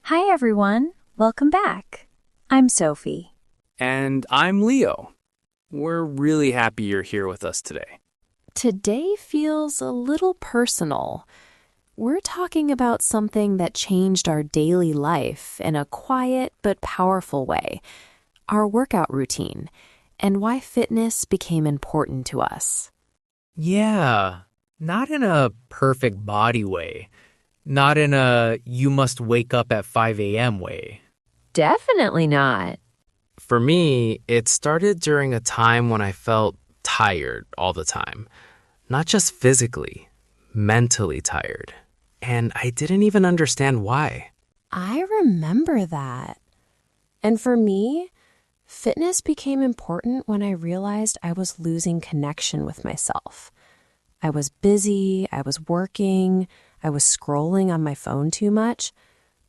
Hi everyone, welcome back. I'm Sophie. And I'm Leo. We're really happy you're here with us today. Today feels a little personal. We're talking about something that changed our daily life in a quiet but powerful way, our workout routine, and why fitness became important to us. Yeah, not in a perfect body way. Not in a you must wake up at 5 a.m. way. Definitely not. For me, it started during a time when I felt tired all the time. Not just physically, mentally tired. And I didn't even understand why. I remember that. And for me, fitness became important when I realized I was losing connection with myself. I was busy, I was working, I was scrolling on my phone too much,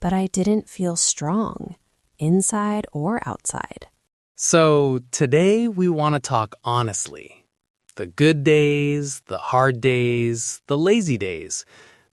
but I didn't feel strong, inside or outside. So today we want to talk honestly. The good days, the hard days, the lazy days,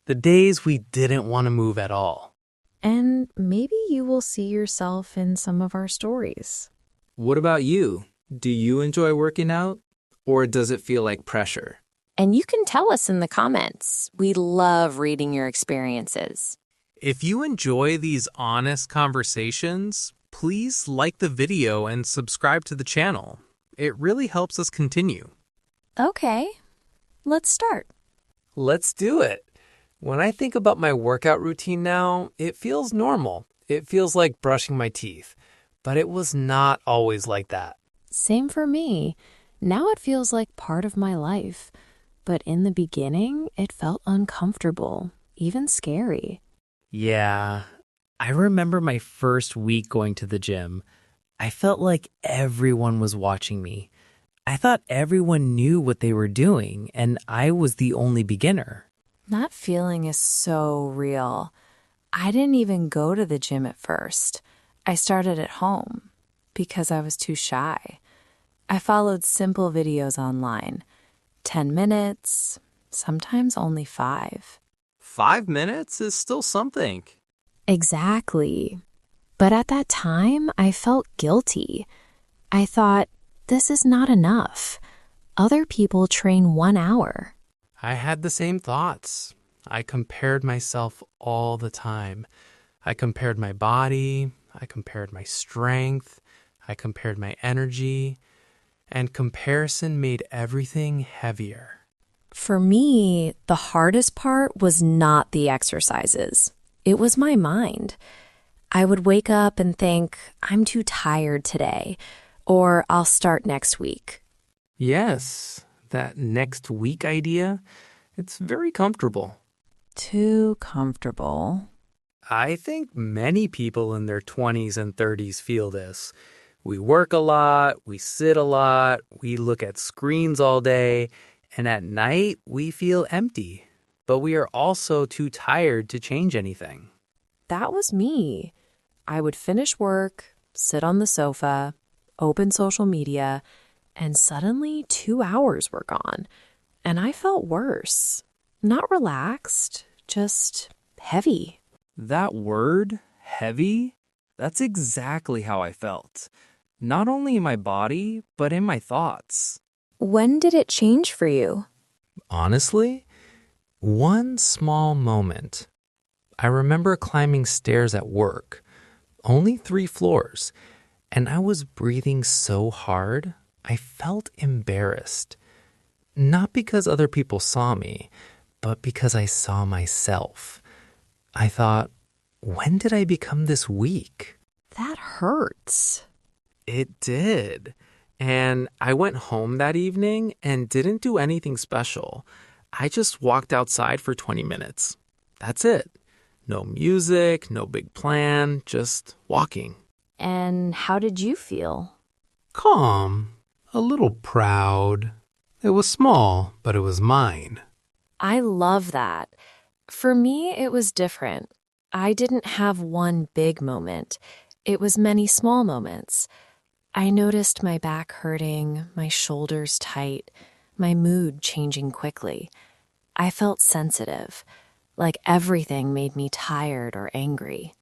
the days we didn't want to move at all. And maybe you will see yourself in some of our stories. What about you? Do you enjoy working out? Or does it feel like pressure? And you can tell us in the comments. We love reading your experiences. If you enjoy these honest conversations, please like the video and subscribe to the channel. It really helps us continue. Okay, let's start. Let's do it. When I think about my workout routine now, it feels normal. It feels like brushing my teeth. But it was not always like that. Same for me. Now it feels like part of my life. But in the beginning, it felt uncomfortable, even scary. Yeah, I remember my first week going to the gym. I felt like everyone was watching me. I thought everyone knew what they were doing, and I was the only beginner. That feeling is so real. I didn't even go to the gym at first. I started at home because I was too shy. I followed simple videos online. 10 minutes, sometimes only 5. 5 minutes is still something. Exactly. But at that time, I felt guilty. I thought, this is not enough. Other people train 1 hour. I had the same thoughts. I compared myself all the time. I compared my body. I compared my strength. I compared my energy. And comparison made everything heavier. For me, the hardest part was not the exercises. It was my mind. I would wake up and think, I'm too tired today, or I'll start next week. Yes, that next week idea, it's very comfortable. Too comfortable. I think many people in their 20s and 30s feel this. We work a lot, we sit a lot, we look at screens all day, and at night we feel empty. But we are also too tired to change anything. That was me. I would finish work, sit on the sofa, open social media, and suddenly 2 hours were gone. And I felt worse. Not relaxed, just heavy. That word, heavy, that's exactly how I felt. Not only in my body, but in my thoughts. When did it change for you? Honestly, one small moment. I remember climbing stairs at work, only 3 floors, and I was breathing so hard, I felt embarrassed. Not because other people saw me, but because I saw myself. I thought, when did I become this weak? That hurts. It did. And I went home that evening and didn't do anything special. I just walked outside for 20 minutes. That's it. No music, no big plan, just walking. And how did you feel? Calm, a little proud. It was small, but it was mine. I love that. For me, it was different. I didn't have one big moment. It was many small moments. I noticed my back hurting, my shoulders tight, my mood changing quickly. I felt sensitive, like everything made me tired or angry.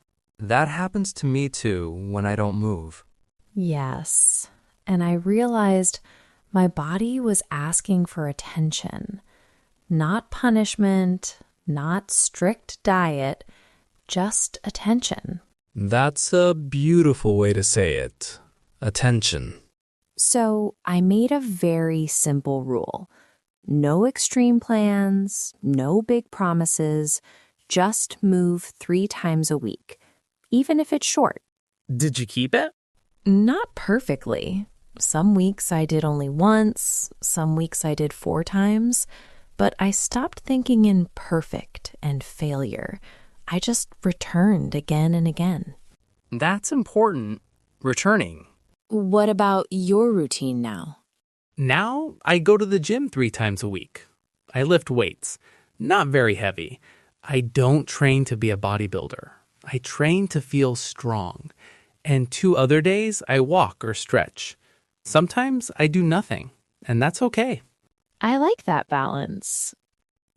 That happens to me too when I don't move. Yes. And I realized my body was asking for attention, not punishment, not strict diet, just attention. That's a beautiful way to say it. Attention. So I made a very simple rule. No extreme plans, no big promises, just move 3 times a week, even if it's short. Did you keep it? Not perfectly. Some weeks I did only once, some weeks I did 4 times, but I stopped thinking in perfect and failure. I just returned again and again. That's important. Returning. What about your routine now? Now I go to the gym 3 times a week. I lift weights, not very heavy. I don't train to be a bodybuilder. I train to feel strong. And 2 other days I walk or stretch. Sometimes I do nothing, and that's okay. I like that balance.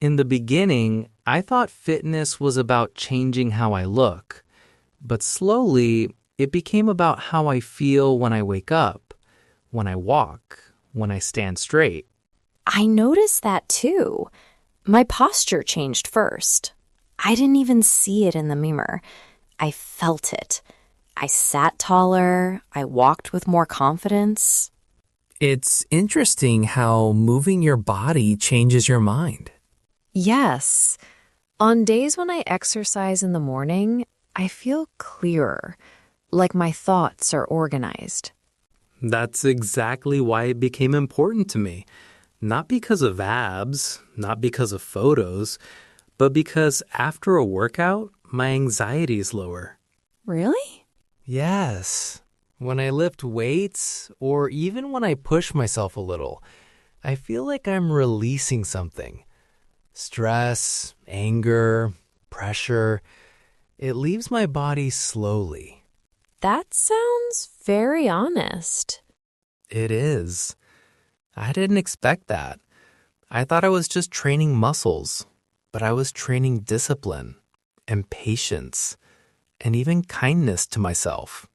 In the beginning, I thought fitness was about changing how I look. But slowly, it became about how I feel when I wake up, when I walk, when I stand straight. I noticed that too. My posture changed first. I didn't even see it in the mirror. I felt it. I sat taller. I walked with more confidence. It's interesting how moving your body changes your mind. Yes. On days when I exercise in the morning, I feel clearer, like my thoughts are organized. That's exactly why it became important to me. Not because of abs, not because of photos, but because after a workout, my anxiety is lower. Really? Yes. When I lift weights, or even when I push myself a little, I feel like I'm releasing something. Stress, anger, pressure. It leaves my body slowly. That sounds very honest. It is. I didn't expect that. I thought I was just training muscles, but I was training discipline and patience and even kindness to myself.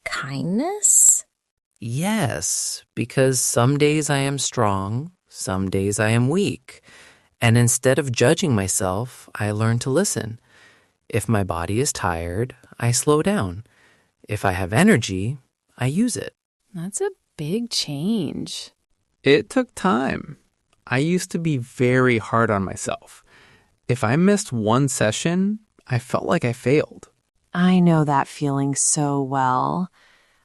Kindness? Yes, because some days I am strong, some days I am weak. And instead of judging myself, I learn to listen. If my body is tired, I slow down. If I have energy, I use it. That's a big change. It took time. I used to be very hard on myself. If I missed one session, I felt like I failed. I know that feeling so well.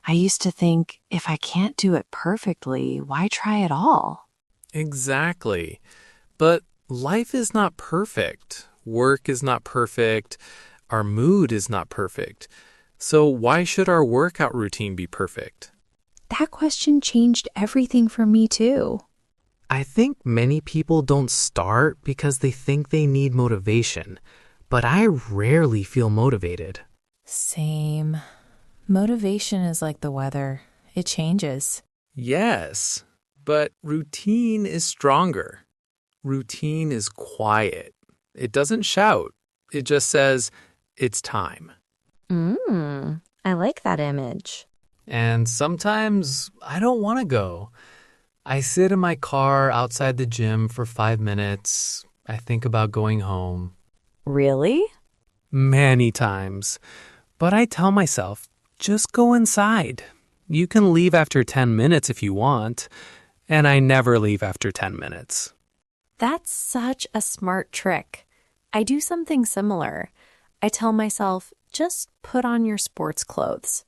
I used to think, if I can't do it perfectly, why try at all? Exactly. But life is not perfect. Work is not perfect. Our mood is not perfect. So why should our workout routine be perfect? That question changed everything for me too. I think many people don't start because they think they need motivation, but I rarely feel motivated. Same. Motivation is like the weather. It changes. Yes, but routine is stronger. Routine is quiet. It doesn't shout. It just says, it's time. I like that image. And sometimes I don't want to go. I sit in my car outside the gym for 5 minutes. I think about going home. Really? Many times. But I tell myself, just go inside. You can leave after 10 minutes if you want. And I never leave after 10 minutes. That's such a smart trick. I do something similar. I tell myself, just put on your sports clothes.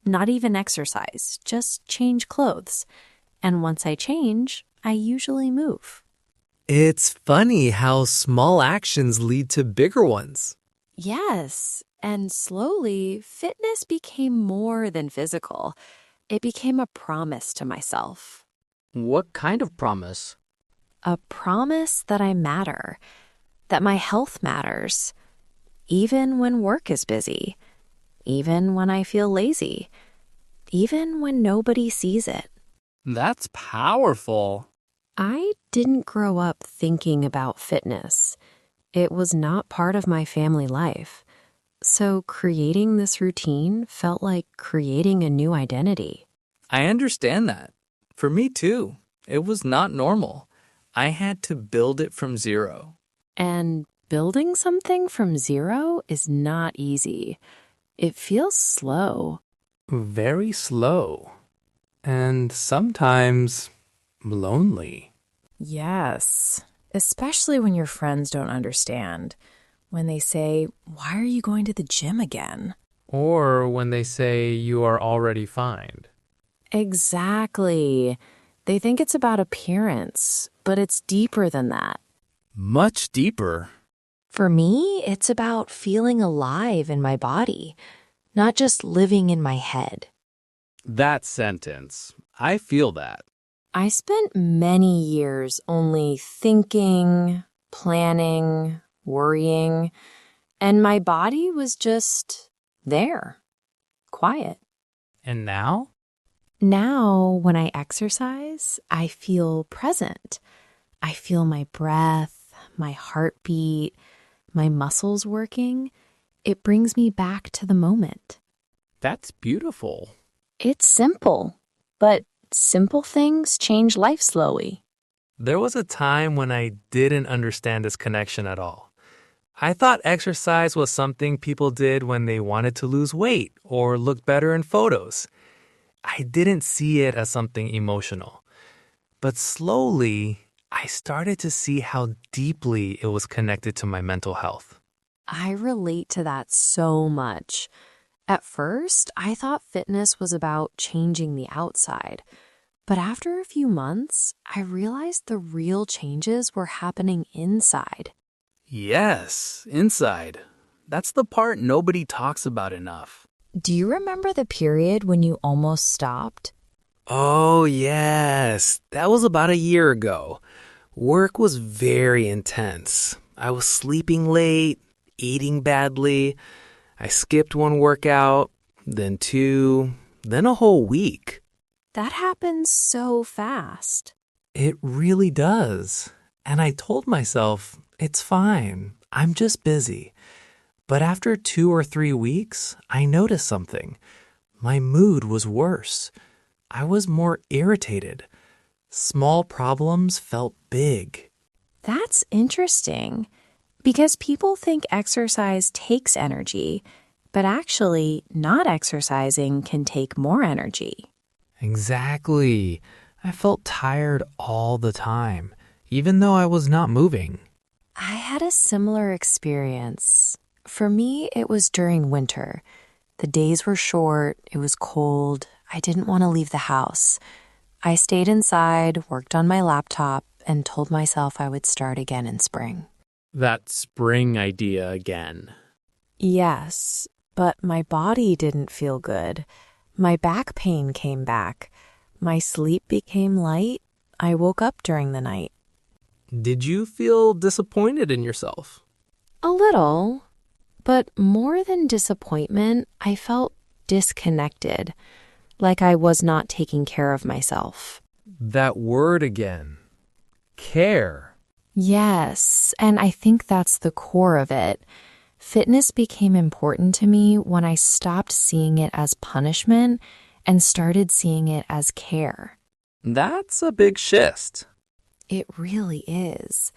Not even exercise, just change clothes. And once I change, I usually move. It's funny how small actions lead to bigger ones. Yes, and slowly, fitness became more than physical. It became a promise to myself. What kind of promise? A promise that I matter, that my health matters, even when work is busy, even when I feel lazy, even when nobody sees it. That's powerful. I didn't grow up thinking about fitness. It was not part of my family life. So creating this routine felt like creating a new identity. I understand that. For me too. It was not normal. I had to build it from zero. And building something from zero is not easy. It feels slow. Very slow. And sometimes lonely. Yes, especially when your friends don't understand. When they say, "Why are you going to the gym again?" Or when they say you are already fine. Exactly. They think it's about appearance, but it's deeper than that. Much deeper. For me, it's about feeling alive in my body, not just living in my head. That sentence. I feel that. I spent many years only thinking, planning, worrying, and my body was just there, quiet. And now? Now, when I exercise, I feel present. I feel my breath, my heartbeat, my muscles working. It brings me back to the moment. That's beautiful. It's simple, but simple things change life slowly. There was a time when I didn't understand this connection at all. I thought exercise was something people did when they wanted to lose weight or look better in photos. I didn't see it as something emotional. But slowly, I started to see how deeply it was connected to my mental health. I relate to that so much. At first, I thought fitness was about changing the outside. But after a few months, I realized the real changes were happening inside. Yes, inside. That's the part nobody talks about enough. Do you remember the period when you almost stopped? Oh, yes. That was about a year ago. Work was very intense. I was sleeping late, eating badly. I skipped one workout, then two, then a whole week. That happens so fast. It really does. And I told myself, it's fine. I'm just busy. But after 2 or 3 weeks, I noticed something. My mood was worse. I was more irritated. Small problems felt big. That's interesting because people think exercise takes energy, but actually, not exercising can take more energy. Exactly. I felt tired all the time, even though I was not moving. I had a similar experience. For me, it was during winter. The days were short, it was cold, I didn't want to leave the house. I stayed inside, worked on my laptop, and told myself I would start again in spring. That spring idea again. Yes, but my body didn't feel good. My back pain came back. My sleep became light. I woke up during the night. Did you feel disappointed in yourself? A little, but more than disappointment, I felt disconnected, like I was not taking care of myself. That word again. Care. Yes, and I think that's the core of it. Fitness became important to me when I stopped seeing it as punishment and started seeing it as care. That's a big shift. It really is.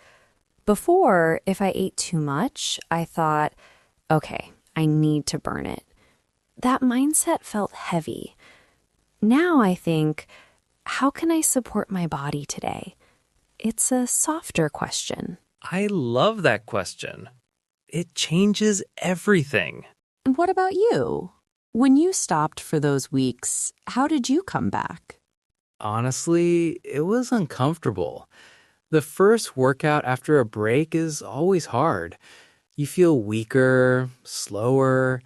Before, if I ate too much, I thought, okay, I need to burn it. That mindset felt heavy. Now I think, how can I support my body today? It's a softer question. I love that question. It changes everything. And what about you? When you stopped for those weeks, how did you come back? Honestly, it was uncomfortable. The first workout after a break is always hard. You feel weaker, slower.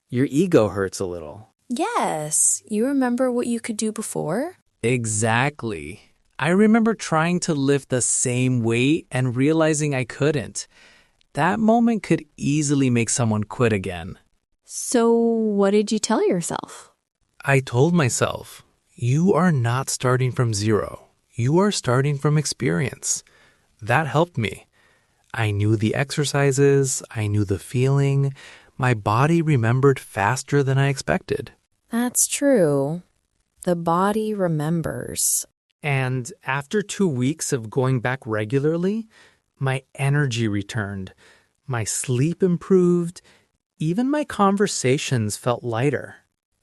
Your ego hurts a little. Yes, you remember what you could do before? Exactly. I remember trying to lift the same weight and realizing I couldn't. That moment could easily make someone quit again. So what did you tell yourself? I told myself, you are not starting from zero. You are starting from experience. That helped me. I knew the exercises. I knew the feeling. My body remembered faster than I expected. That's true. The body remembers. And after 2 weeks of going back regularly, my energy returned. My sleep improved. Even my conversations felt lighter.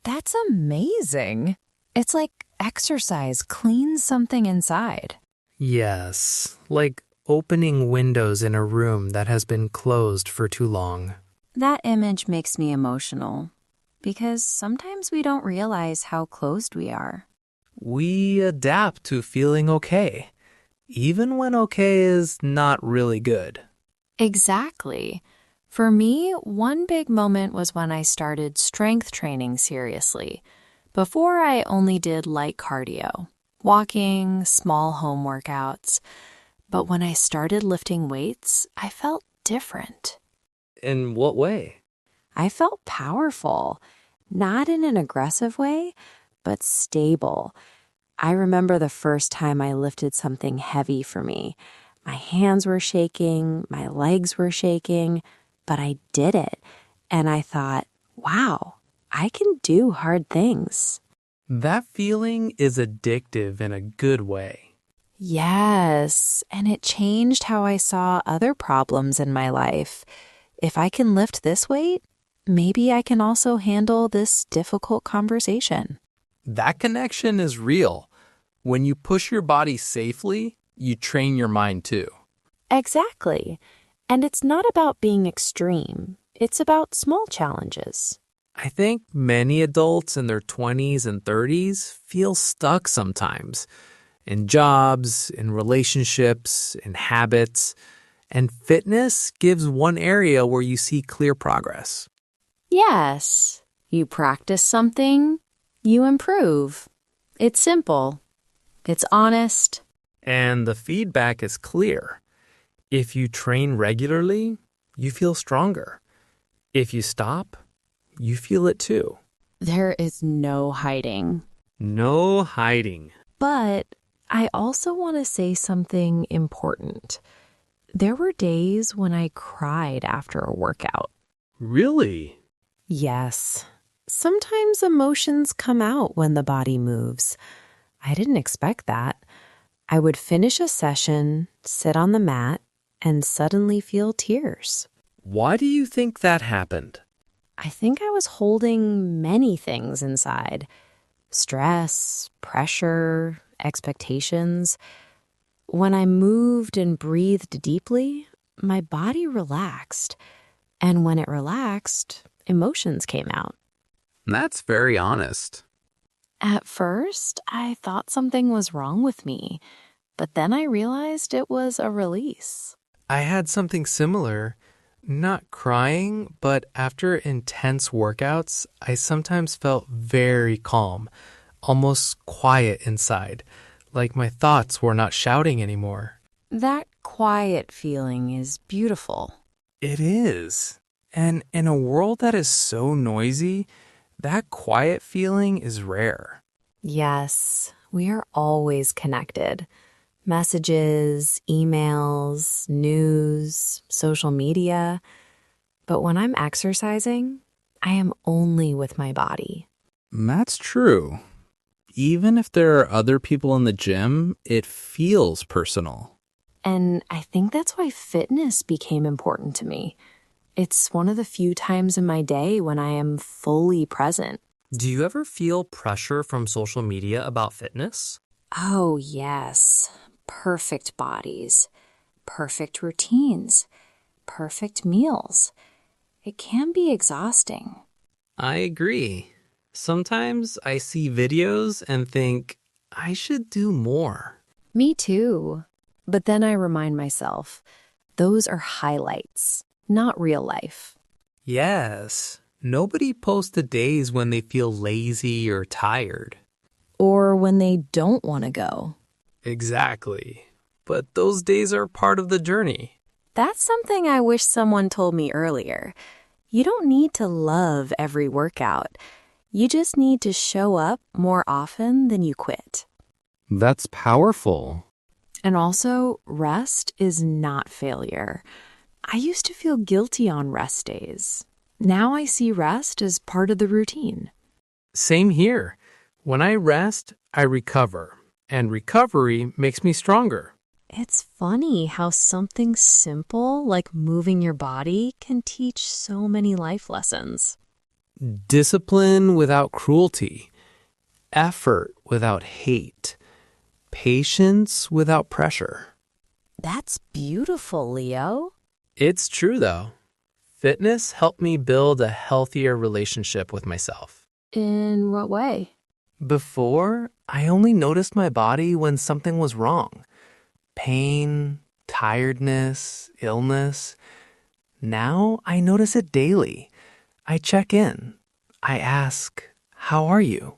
That's amazing. It's like exercise cleans something inside. Yes, like opening windows in a room that has been closed for too long. That image makes me emotional because sometimes we don't realize how closed we are. We adapt to feeling okay, even when okay is not really good. Exactly. For me, one big moment was when I started strength training seriously. Before, I only did light cardio, walking, small home workouts. But when I started lifting weights, I felt different. In what way? I felt powerful, not in an aggressive way, but stable. I remember the first time I lifted something heavy for me. My hands were shaking, my legs were shaking, but I did it. And I thought, wow, I can do hard things. That feeling is addictive in a good way. Yes, and it changed how I saw other problems in my life. If I can lift this weight, maybe I can also handle this difficult conversation. That connection is real. When you push your body safely, you train your mind too. Exactly. And it's not about being extreme. It's about small challenges. I think many adults in their 20s and 30s feel stuck sometimes in jobs, in relationships, in habits, and fitness gives one area where you see clear progress. Yes, you practice something, you improve. It's simple. It's honest. And the feedback is clear. If you train regularly, you feel stronger. If you stop, you feel it too. There is no hiding. No hiding. But I also want to say something important. There were days when I cried after a workout. Really? Yes, sometimes emotions come out when the body moves. I didn't expect that. I would finish a session, sit on the mat, and suddenly feel tears. Why do you think that happened? I think I was holding many things inside. Stress, pressure, expectations. When I moved and breathed deeply, my body relaxed. And when it relaxed, emotions came out. That's very honest. At first, I thought something was wrong with me, but then I realized it was a release. I had something similar. Not crying, but after intense workouts, I sometimes felt very calm, almost quiet inside, like my thoughts were not shouting anymore. That quiet feeling is beautiful. It is. And in a world that is so noisy, that quiet feeling is rare. Yes, we are always connected. Messages, emails, news, social media. But when I'm exercising, I am only with my body. That's true. Even if there are other people in the gym, it feels personal. And I think that's why fitness became important to me. It's one of the few times in my day when I am fully present. Do you ever feel pressure from social media about fitness? Oh, yes. Perfect bodies, perfect routines, perfect meals. It can be exhausting. I agree. Sometimes I see videos and think, I should do more. Me too. But then I remind myself, those are highlights, not real life. Yes, nobody posts the days when they feel lazy or tired. Or when they don't want to go. Exactly. But those days are part of the journey. That's something I wish someone told me earlier. You don't need to love every workout. You just need to show up more often than you quit. That's powerful. And also, rest is not failure. I used to feel guilty on rest days. Now I see rest as part of the routine. Same here. When I rest, I recover, and recovery makes me stronger. It's funny how something simple like moving your body can teach so many life lessons. Discipline without cruelty, effort without hate, patience without pressure. That's beautiful, Leo. It's true, though. Fitness helped me build a healthier relationship with myself. In what way? Before, I only noticed my body when something was wrong. Pain, tiredness, illness. Now I notice it daily. I check in. I ask, "How are you?"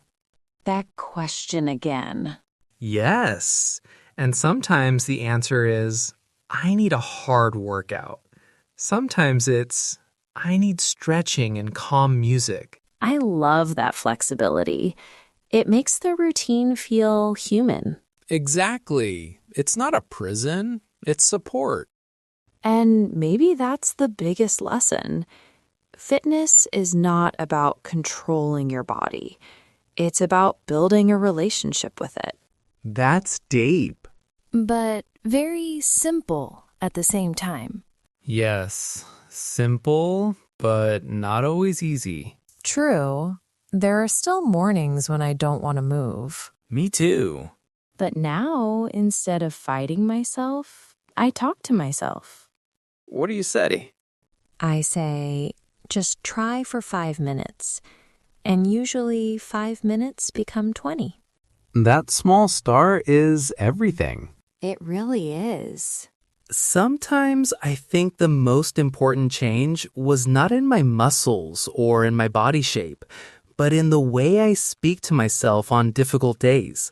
That question again. Yes. And sometimes the answer is, "I need a hard workout." Sometimes it's, "I need stretching and calm music." I love that flexibility. It makes the routine feel human. Exactly. It's not a prison, it's support. And maybe that's the biggest lesson. Fitness is not about controlling your body. It's about building a relationship with it. That's deep. But very simple at the same time. Yes, simple, but not always easy. True. There are still mornings when I don't want to move. Me too. But now, instead of fighting myself, I talk to myself. What do you say? I say, just try for 5 minutes. And usually 5 minutes become 20. That small start is everything. It really is. Sometimes I think the most important change was not in my muscles or in my body shape, but in the way I speak to myself on difficult days,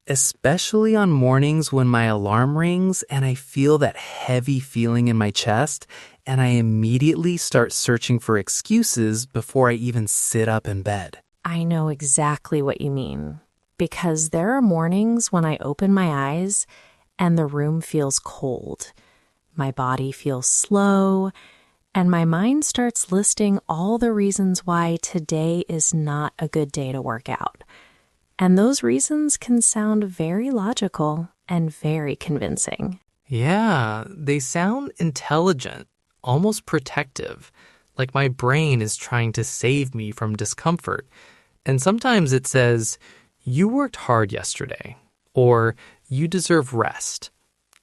especially on mornings when my alarm rings and I feel that heavy feeling in my chest, and I immediately start searching for excuses before I even sit up in bed. I know exactly what you mean. Because there are mornings when I open my eyes and the room feels cold. My body feels slow, and my mind starts listing all the reasons why today is not a good day to work out. And those reasons can sound very logical and very convincing. Yeah, they sound intelligent, almost protective, like my brain is trying to save me from discomfort. And sometimes it says, "You worked hard yesterday," or "You deserve rest,"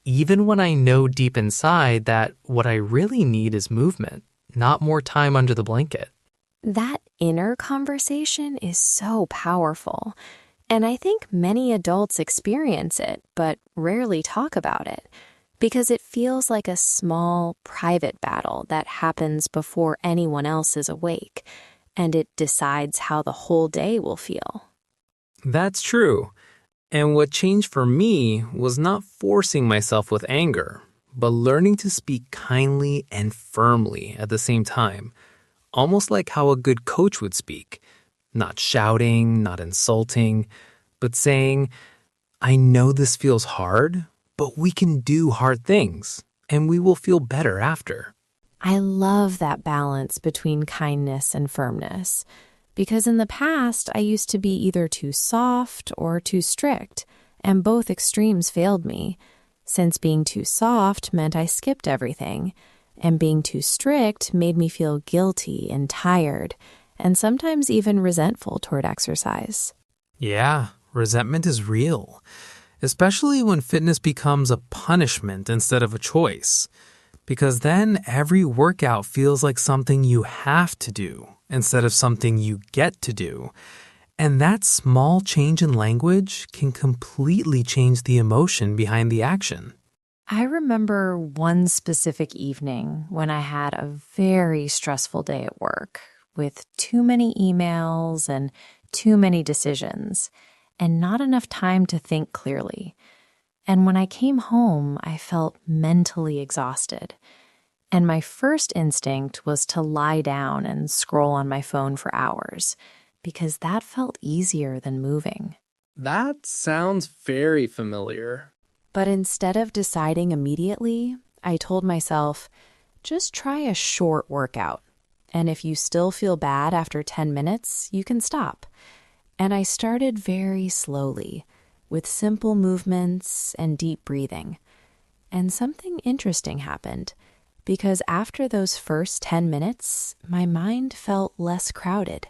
even when I know deep inside that what I really need is movement, not more time under the blanket. That inner conversation is so powerful, and I think many adults experience it but rarely talk about it because it feels like a small, private battle that happens before anyone else is awake, and it decides how the whole day will feel. That's true. And what changed for me was not forcing myself with anger, but learning to speak kindly and firmly at the same time, almost like how a good coach would speak, not shouting, not insulting, but saying, "I know this feels hard, but we can do hard things, and we will feel better after." I love that balance between kindness and firmness, because in the past I used to be either too soft or too strict, and both extremes failed me, since being too soft meant I skipped everything, and being too strict made me feel guilty and tired, and sometimes even resentful toward exercise. Yeah, resentment is real, especially when fitness becomes a punishment instead of a choice. Because then every workout feels like something you have to do instead of something you get to do. And that small change in language can completely change the emotion behind the action. I remember one specific evening when I had a very stressful day at work with too many emails and too many decisions and not enough time to think clearly. And when I came home, I felt mentally exhausted. And my first instinct was to lie down and scroll on my phone for hours, because that felt easier than moving. That sounds very familiar. But instead of deciding immediately, I told myself, just try a short workout. And if you still feel bad after 10 minutes, you can stop. And I started very slowly, with simple movements and deep breathing. And something interesting happened, because after those first 10 minutes, my mind felt less crowded,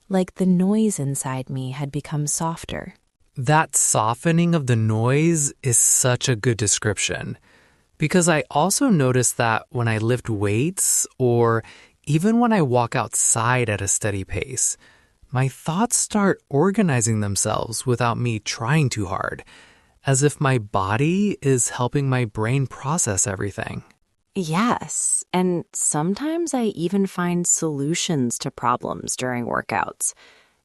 like the noise inside me had become softer. That softening of the noise is such a good description. Because I also notice that when I lift weights or even when I walk outside at a steady pace, my thoughts start organizing themselves without me trying too hard, as if my body is helping my brain process everything. Yes, and sometimes I even find solutions to problems during workouts.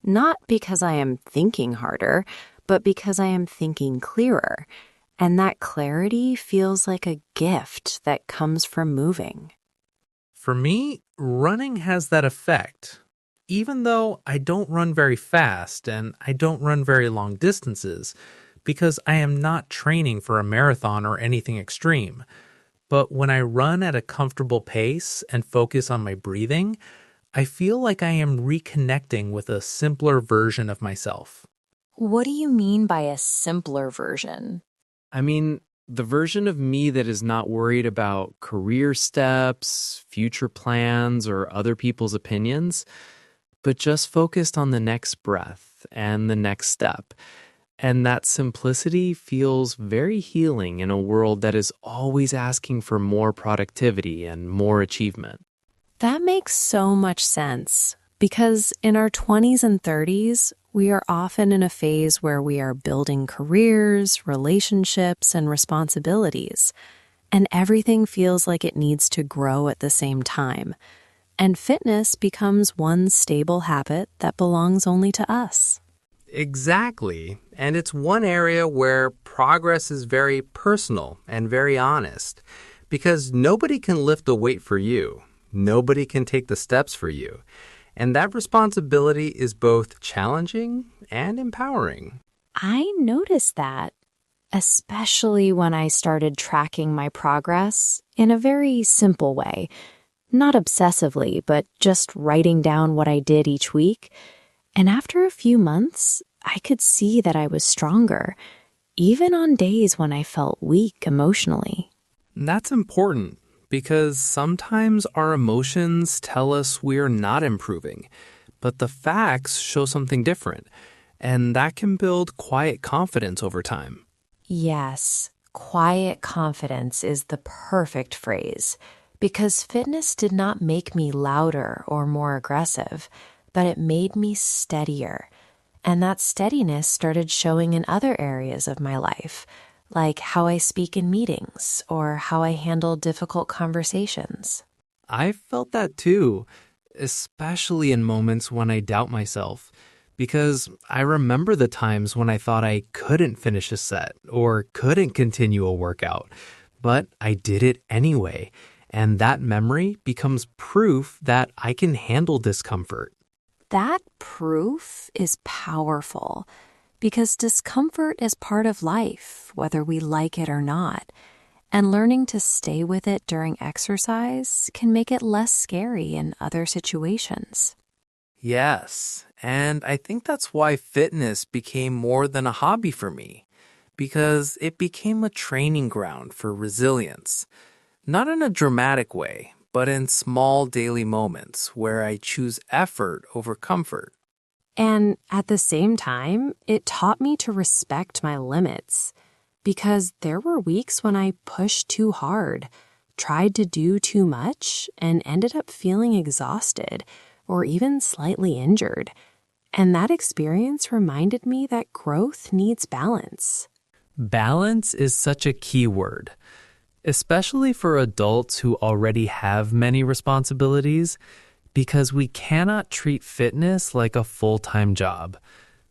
Not because I am thinking harder, but because I am thinking clearer. And that clarity feels like a gift that comes from moving. For me, running has that effect. Even though I don't run very fast and I don't run very long distances, because I am not training for a marathon or anything extreme. But when I run at a comfortable pace and focus on my breathing, I feel like I am reconnecting with a simpler version of myself. What do you mean by a simpler version? I mean, the version of me that is not worried about career steps, future plans, or other people's opinions, but just focused on the next breath and the next step. And that simplicity feels very healing in a world that is always asking for more productivity and more achievement. That makes so much sense because in our 20s and 30s, we are often in a phase where we are building careers, relationships, and responsibilities, and everything feels like it needs to grow at the same time. And fitness becomes one stable habit that belongs only to us. Exactly. And it's one area where progress is very personal and very honest because nobody can lift a weight for you. Nobody can take the steps for you. And that responsibility is both challenging and empowering. I noticed that, especially when I started tracking my progress in a very simple way. Not obsessively, but just writing down what I did each week. And after a few months, I could see that I was stronger, even on days when I felt weak emotionally. That's important because sometimes our emotions tell us we're not improving, but the facts show something different, and that can build quiet confidence over time. Yes, quiet confidence is the perfect phrase because fitness did not make me louder or more aggressive, but it made me steadier. And that steadiness started showing in other areas of my life, like how I speak in meetings or how I handle difficult conversations. I felt that too, especially in moments when I doubt myself, because I remember the times when I thought I couldn't finish a set or couldn't continue a workout, but I did it anyway. And that memory becomes proof that I can handle discomfort. That proof is powerful because discomfort is part of life, whether we like it or not. And learning to stay with it during exercise can make it less scary in other situations. Yes, and I think that's why fitness became more than a hobby for me, because it became a training ground for resilience. Not in a dramatic way, but in small daily moments where I choose effort over comfort. And at the same time, it taught me to respect my limits because there were weeks when I pushed too hard, tried to do too much, and ended up feeling exhausted or even slightly injured. And that experience reminded me that growth needs balance. Balance is such a key word, especially for adults who already have many responsibilities, because we cannot treat fitness like a full-time job,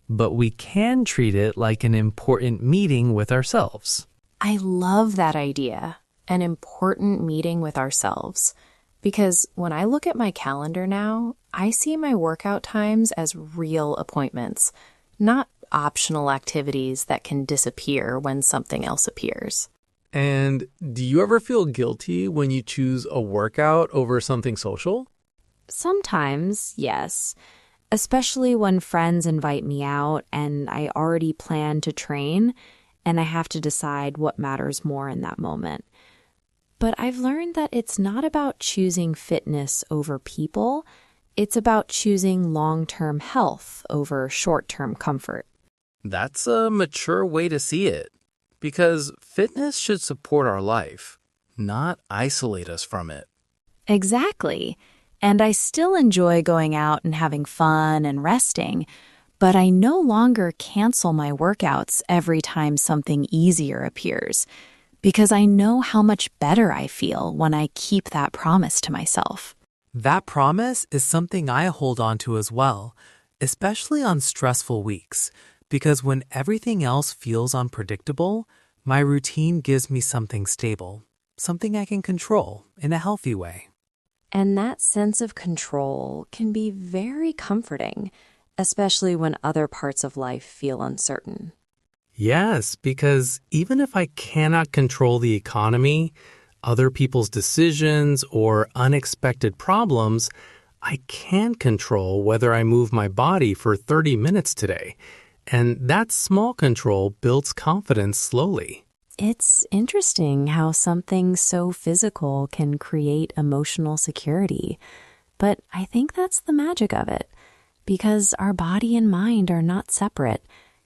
but we can treat it like an important meeting with ourselves. I love that idea, an important meeting with ourselves, because when I look at my calendar now, I see my workout times as real appointments, not optional activities that can disappear when something else appears. And do you ever feel guilty when you choose a workout over something social? Sometimes, yes, especially when friends invite me out and I already plan to train and I have to decide what matters more in that moment. But I've learned that it's not about choosing fitness over people. It's about choosing long-term health over short-term comfort. That's a mature way to see it, because fitness should support our life, not isolate us from it. Exactly. And I still enjoy going out and having fun and resting, but I no longer cancel my workouts every time something easier appears, because I know how much better I feel when I keep that promise to myself. That promise is something I hold on to as well, especially on stressful weeks, because when everything else feels unpredictable, my routine gives me something stable, something I can control in a healthy way. And that sense of control can be very comforting, especially when other parts of life feel uncertain. Yes, because even if I cannot control the economy, other people's decisions, or unexpected problems, I can control whether I move my body for 30 minutes today. And that small control builds confidence slowly. It's interesting how something so physical can create emotional security. But I think that's the magic of it, because our body and mind are not separate,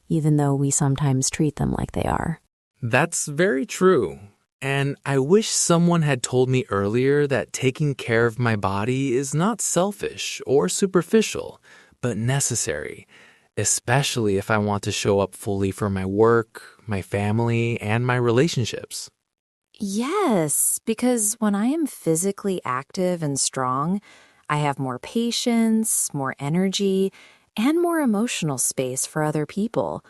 even though we sometimes treat them like they are. That's very true. And I wish someone had told me earlier that taking care of my body is not selfish or superficial, but necessary, especially if I want to show up fully for my work, my family, and my relationships. Yes, because when I am physically active and strong, I have more patience, more energy, and more emotional space for other people.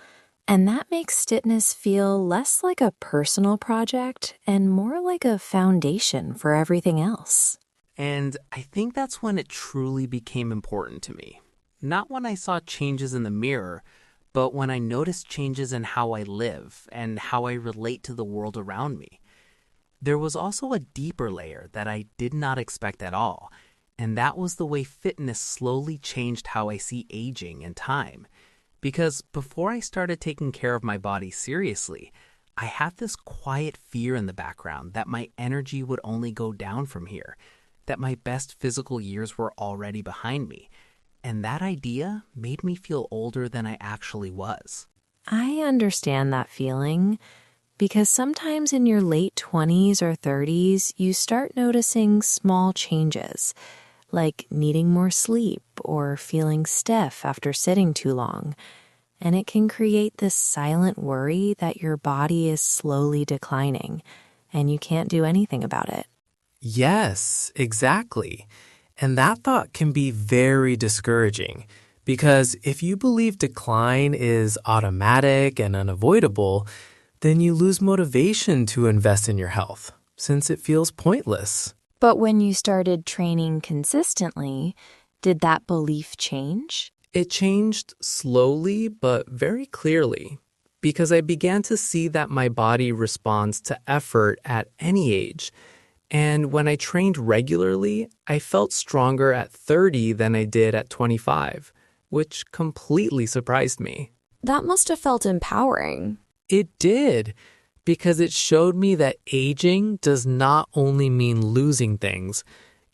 And that makes fitness feel less like a personal project and more like a foundation for everything else. And I think that's when it truly became important to me. Not when I saw changes in the mirror, but when I noticed changes in how I live and how I relate to the world around me. There was also a deeper layer that I did not expect at all, and that was the way fitness slowly changed how I see aging and time. Because before I started taking care of my body seriously, I had this quiet fear in the background that my energy would only go down from here, that my best physical years were already behind me. And that idea made me feel older than I actually was. I understand that feeling because sometimes in your late 20s or 30s, you start noticing small changes, like needing more sleep or feeling stiff after sitting too long. And it can create this silent worry that your body is slowly declining and you can't do anything about it. Yes, exactly. And that thought can be very discouraging because if you believe decline is automatic and unavoidable, then you lose motivation to invest in your health since it feels pointless. But when you started training consistently, did that belief change? It changed slowly but very clearly because I began to see that my body responds to effort at any age. And when I trained regularly, I felt stronger at 30 than I did at 25, which completely surprised me. That must have felt empowering. It did, because it showed me that aging does not only mean losing things,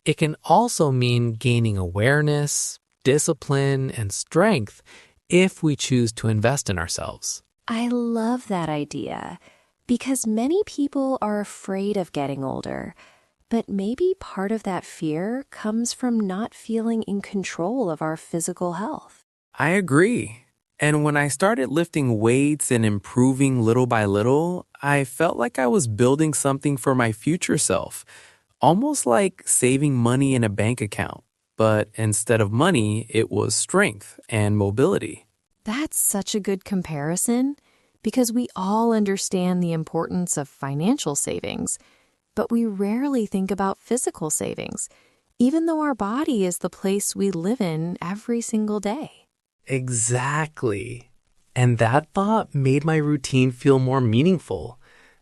it can also mean gaining awareness, discipline, and strength if we choose to invest in ourselves. I love that idea because many people are afraid of getting older, but maybe part of that fear comes from not feeling in control of our physical health. I agree. And when I started lifting weights and improving little by little, I felt like I was building something for my future self, almost like saving money in a bank account. But instead of money, it was strength and mobility. That's such a good comparison because we all understand the importance of financial savings, but we rarely think about physical savings, even though our body is the place we live in every single day. Exactly. And that thought made my routine feel more meaningful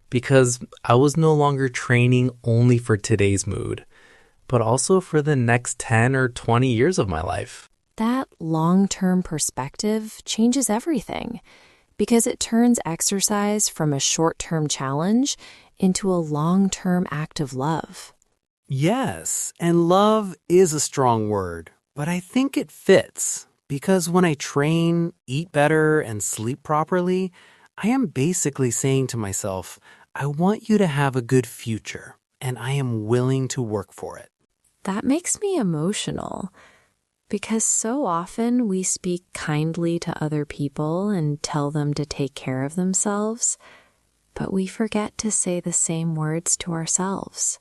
because I was no longer training only for today's mood, but also for the next 10 or 20 years of my life. That long-term perspective changes everything because it turns exercise from a short-term challenge into a long-term act of love. Yes, and love is a strong word, but I think it fits because when I train, eat better, and sleep properly, I am basically saying to myself, I want you to have a good future, and I am willing to work for it. That makes me emotional because so often we speak kindly to other people and tell them to take care of themselves, but we forget to say the same words to ourselves.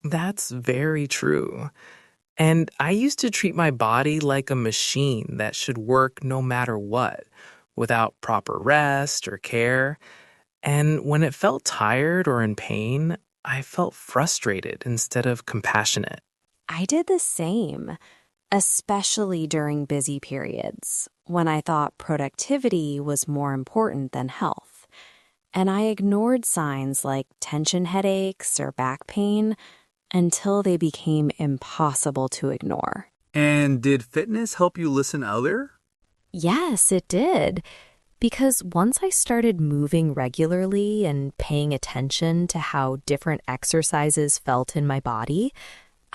That's very true. And I used to treat my body like a machine that should work no matter what, without proper rest or care. And when it felt tired or in pain, I felt frustrated instead of compassionate. I did the same, especially during busy periods when I thought productivity was more important than health. And I ignored signs like tension headaches or back pain until they became impossible to ignore. And did fitness help you listen earlier? Yes, it did. Because once I started moving regularly and paying attention to how different exercises felt in my body,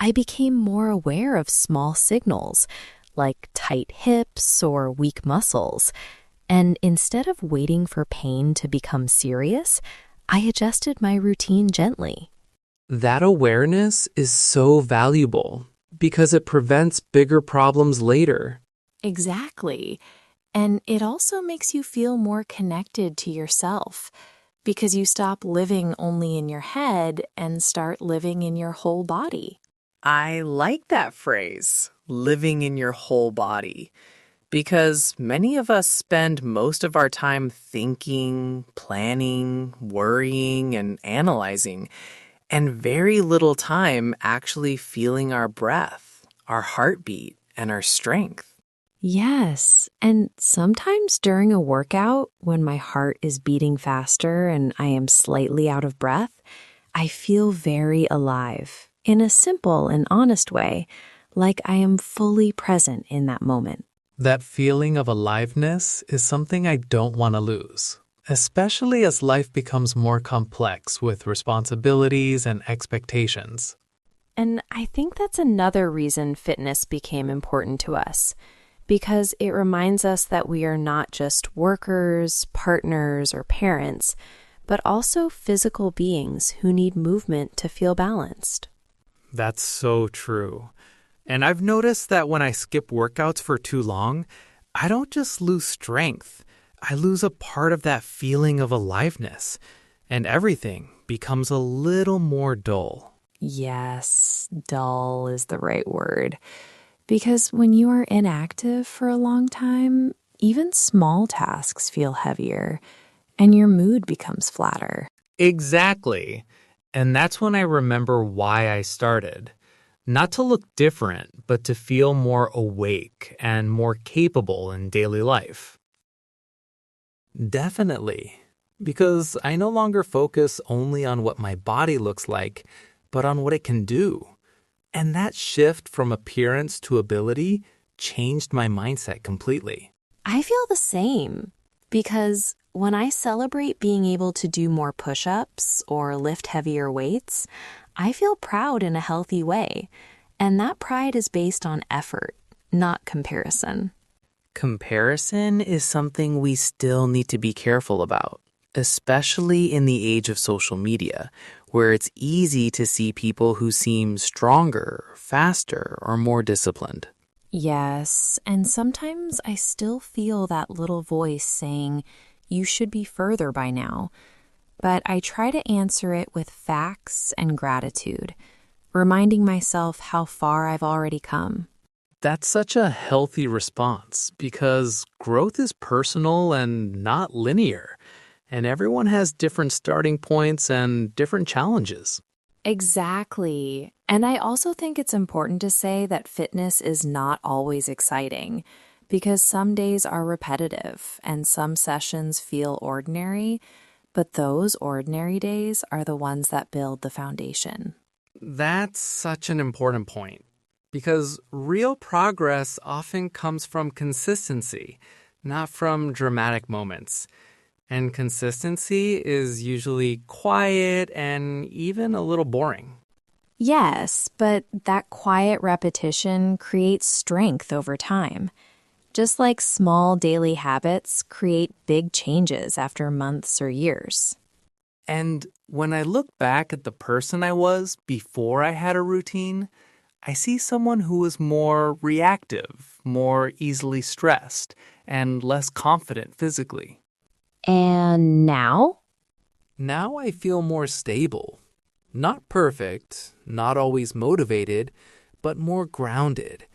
I became more aware of small signals like tight hips or weak muscles. And instead of waiting for pain to become serious, I adjusted my routine gently. That awareness is so valuable because it prevents bigger problems later. Exactly. And it also makes you feel more connected to yourself because you stop living only in your head and start living in your whole body. I like that phrase, living in your whole body, because many of us spend most of our time thinking, planning, worrying, and analyzing, and very little time actually feeling our breath, our heartbeat, and our strength. Yes, and sometimes during a workout, when my heart is beating faster and I am slightly out of breath, I feel very alive in a simple and honest way, like I am fully present in that moment. That feeling of aliveness is something I don't want to lose, especially as life becomes more complex with responsibilities and expectations. And I think that's another reason fitness became important to us, because it reminds us that we are not just workers, partners, or parents, but also physical beings who need movement to feel balanced. That's so true. And I've noticed that when I skip workouts for too long, I don't just lose strength. I lose a part of that feeling of aliveness, and everything becomes a little more dull. Yes, dull is the right word. Because when you are inactive for a long time, even small tasks feel heavier and your mood becomes flatter. Exactly. And that's when I remember why I started. Not to look different, but to feel more awake and more capable in daily life. Definitely. Because I no longer focus only on what my body looks like, but on what it can do. And that shift from appearance to ability changed my mindset completely. I feel the same because when I celebrate being able to do more push-ups or lift heavier weights, I feel proud in a healthy way. And that pride is based on effort, not comparison. Comparison is something we still need to be careful about, especially in the age of social media, where it's easy to see people who seem stronger, faster, or more disciplined. Yes, and sometimes I still feel that little voice saying, you should be further by now. But I try to answer it with facts and gratitude, reminding myself how far I've already come. That's such a healthy response because growth is personal and not linear, and everyone has different starting points and different challenges. Exactly. And I also think it's important to say that fitness is not always exciting because some days are repetitive and some sessions feel ordinary, but those ordinary days are the ones that build the foundation. That's such an important point because real progress often comes from consistency, not from dramatic moments. And consistency is usually quiet and even a little boring. Yes, but that quiet repetition creates strength over time. Just like small daily habits create big changes after months or years. And when I look back at the person I was before I had a routine, I see someone who was more reactive, more easily stressed, and less confident physically. And now? Now I feel more stable. Not perfect, not always motivated, but more grounded,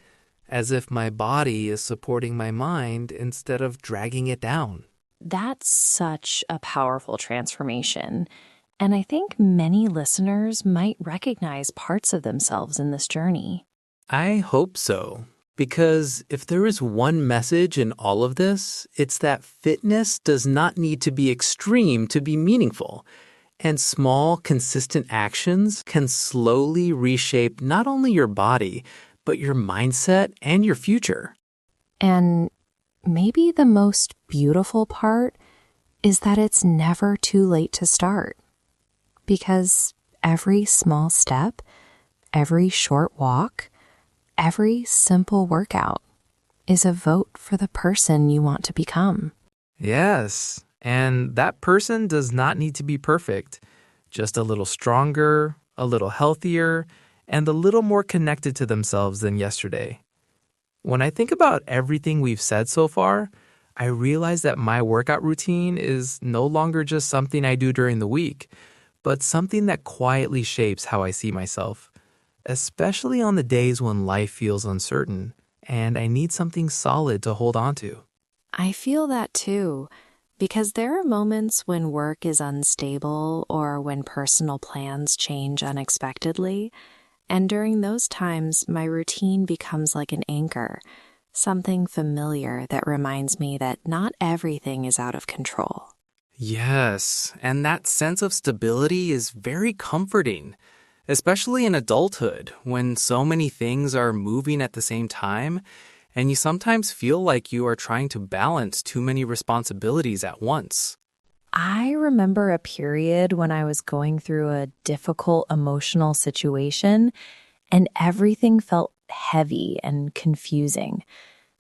as if my body is supporting my mind instead of dragging it down. That's such a powerful transformation. And I think many listeners might recognize parts of themselves in this journey. I hope so. Because if there is one message in all of this, it's that fitness does not need to be extreme to be meaningful. And small, consistent actions can slowly reshape not only your body, but your mindset and your future. And maybe the most beautiful part is that it's never too late to start. Because every small step, every short walk, every simple workout is a vote for the person you want to become. Yes, and that person does not need to be perfect. Just a little stronger, a little healthier, and a little more connected to themselves than yesterday. When I think about everything we've said so far, I realize that my workout routine is no longer just something I do during the week, but something that quietly shapes how I see myself, especially on the days when life feels uncertain and I need something solid to hold on to. I feel that too, because there are moments when work is unstable or when personal plans change unexpectedly. And during those times, my routine becomes like an anchor, something familiar that reminds me that not everything is out of control. Yes, and that sense of stability is very comforting, especially in adulthood when so many things are moving at the same time, and you sometimes feel like you are trying to balance too many responsibilities at once. I remember a period when I was going through a difficult emotional situation, and everything felt heavy and confusing.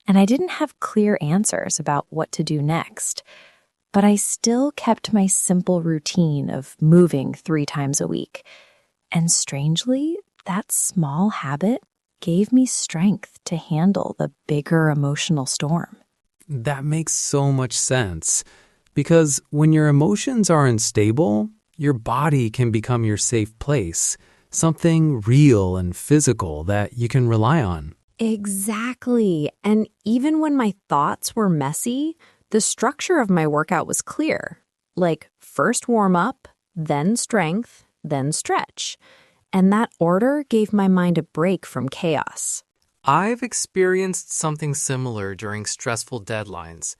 And I didn't have clear answers about what to do next. But I still kept my simple routine of moving 3 times a week. And strangely, that small habit gave me strength to handle the bigger emotional storm. That makes so much sense. Because when your emotions are unstable, your body can become your safe place, something real and physical that you can rely on. Exactly. And even when my thoughts were messy, the structure of my workout was clear. Like first warm up, then strength, then stretch. And that order gave my mind a break from chaos. I've experienced something similar during stressful deadlines.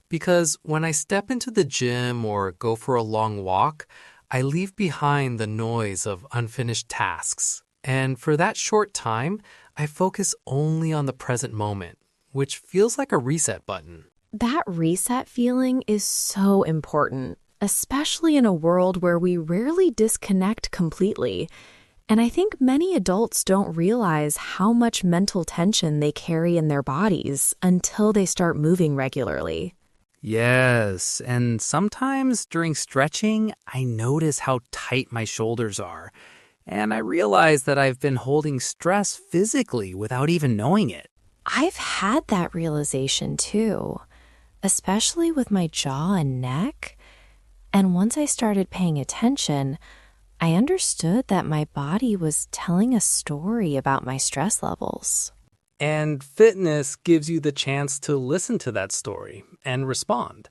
Because when I step into the gym or go for a long walk, I leave behind the noise of unfinished tasks. And for that short time, I focus only on the present moment, which feels like a reset button. That reset feeling is so important, especially in a world where we rarely disconnect completely. And I think many adults don't realize how much mental tension they carry in their bodies until they start moving regularly. Yes, and sometimes during stretching, I notice how tight my shoulders are. And I realize that I've been holding stress physically without even knowing it. I've had that realization too, especially with my jaw and neck. And once I started paying attention, I understood that my body was telling a story about my stress levels. And fitness gives you the chance to listen to that story and respond,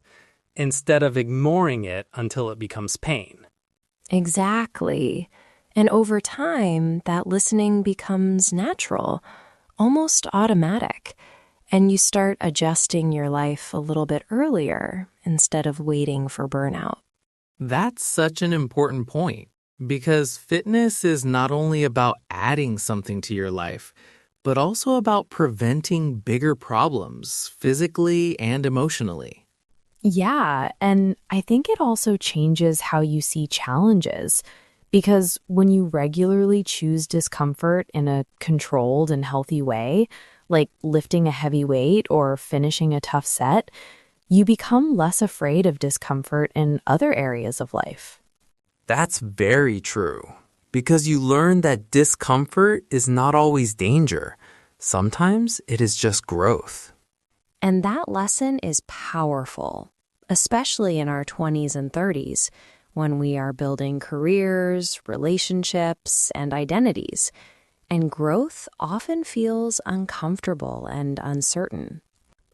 instead of ignoring it until it becomes pain. Exactly. And over time, that listening becomes natural, almost automatic. And you start adjusting your life a little bit earlier instead of waiting for burnout. That's such an important point, Because fitness is not only about adding something to your life, but also about preventing bigger problems physically and emotionally. Yeah, and I think it also changes how you see challenges. Because when you regularly choose discomfort in a controlled and healthy way, like lifting a heavy weight or finishing a tough set, you become less afraid of discomfort in other areas of life. That's very true. Because you learn that discomfort is not always danger. Sometimes it is just growth. And that lesson is powerful, especially in our 20s and 30s, when we are building careers, relationships, and identities. And growth often feels uncomfortable and uncertain.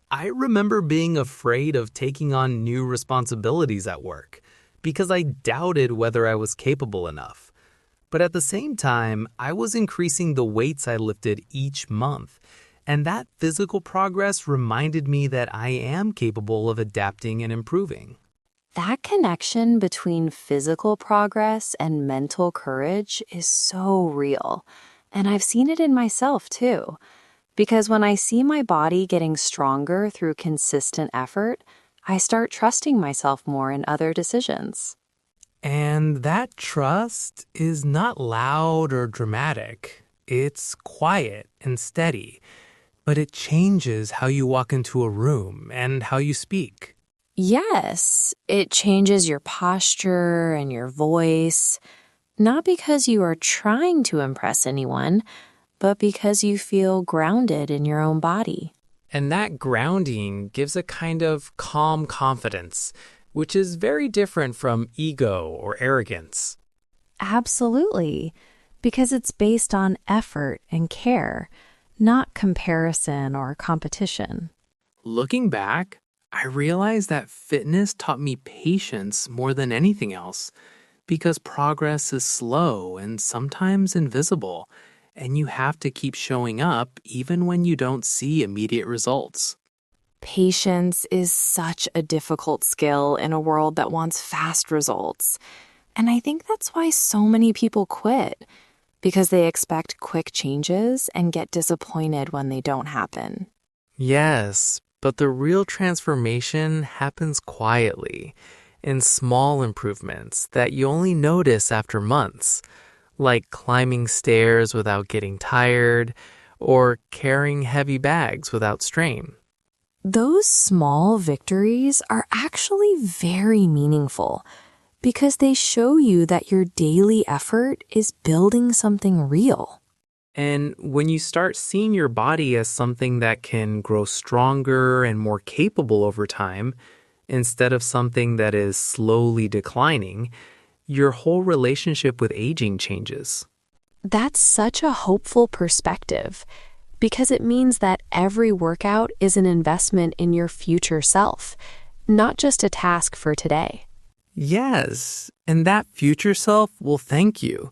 I remember being afraid of taking on new responsibilities at work because I doubted whether I was capable enough. But at the same time, I was increasing the weights I lifted each month, and that physical progress reminded me that I am capable of adapting and improving. That connection between physical progress and mental courage is so real. And I've seen it in myself too. Because when I see my body getting stronger through consistent effort, I start trusting myself more in other decisions. And that trust is not loud or dramatic. It's quiet and steady, but it changes how you walk into a room and how you speak. Yes, it changes your posture and your voice, not because you are trying to impress anyone, but because you feel grounded in your own body. And that grounding gives a kind of calm confidence, which is very different from ego or arrogance. Absolutely, because it's based on effort and care, not comparison or competition. Looking back, I realized that fitness taught me patience more than anything else because progress is slow and sometimes invisible, and you have to keep showing up even when you don't see immediate results. Patience is such a difficult skill in a world that wants fast results. And I think that's why so many people quit, because they expect quick changes and get disappointed when they don't happen. Yes, but the real transformation happens quietly, in small improvements that you only notice after months, like climbing stairs without getting tired or carrying heavy bags without strain. Those small victories are actually very meaningful because they show you that your daily effort is building something real. And when you start seeing your body as something that can grow stronger and more capable over time, instead of something that is slowly declining, your whole relationship with aging changes. That's such a hopeful perspective because it means that every workout is an investment in your future self, not just a task for today. Yes, and that future self will thank you.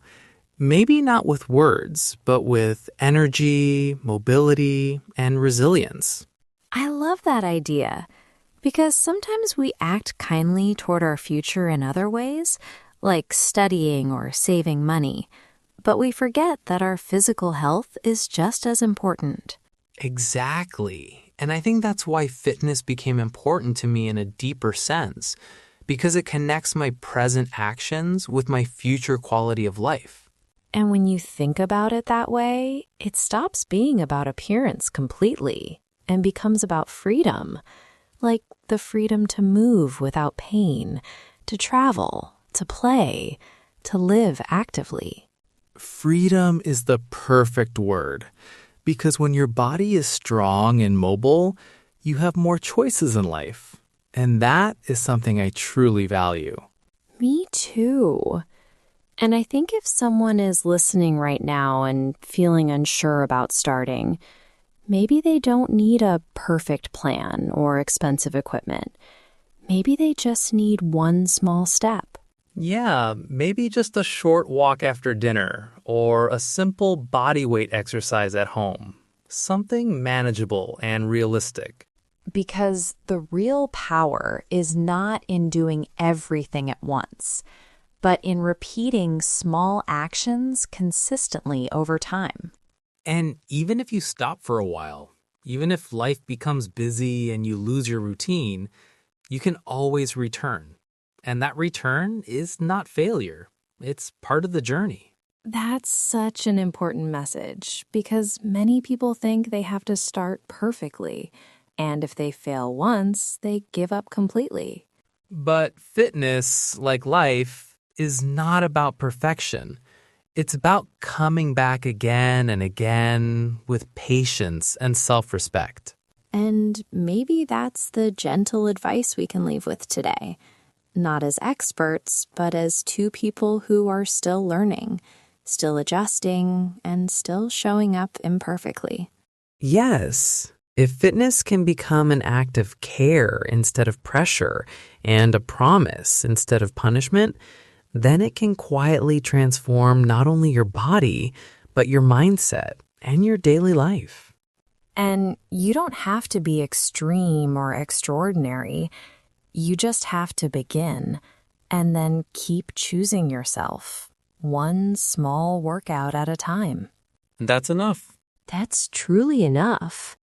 Maybe not with words, but with energy, mobility, and resilience. I love that idea because sometimes we act kindly toward our future in other ways, like studying or saving money, but we forget that our physical health is just as important. Exactly. And I think that's why fitness became important to me in a deeper sense, because it connects my present actions with my future quality of life. And when you think about it that way, it stops being about appearance completely and becomes about freedom, like the freedom to move without pain, to travel, to play, to live actively. Freedom is the perfect word, because when your body is strong and mobile, you have more choices in life. And that is something I truly value. Me too. And I think if someone is listening right now and feeling unsure about starting, maybe they don't need a perfect plan or expensive equipment. Maybe they just need one small step. Yeah, maybe just a short walk after dinner or a simple body weight exercise at home. Something manageable and realistic. Because the real power is not in doing everything at once, but in repeating small actions consistently over time. And even if you stop for a while, even if life becomes busy and you lose your routine, you can always return. And that return is not failure. It's part of the journey. That's such an important message because many people think they have to start perfectly. And if they fail once, they give up completely. But fitness, like life, is not about perfection. It's about coming back again and again with patience and self-respect. And maybe that's the gentle advice we can leave with today. Not as experts, but as two people who are still learning, still adjusting, and still showing up imperfectly. Yes, if fitness can become an act of care instead of pressure and a promise instead of punishment, then it can quietly transform not only your body, but your mindset and your daily life. And you don't have to be extreme or extraordinary. You just have to begin and then keep choosing yourself, one small workout at a time. That's enough. That's truly enough.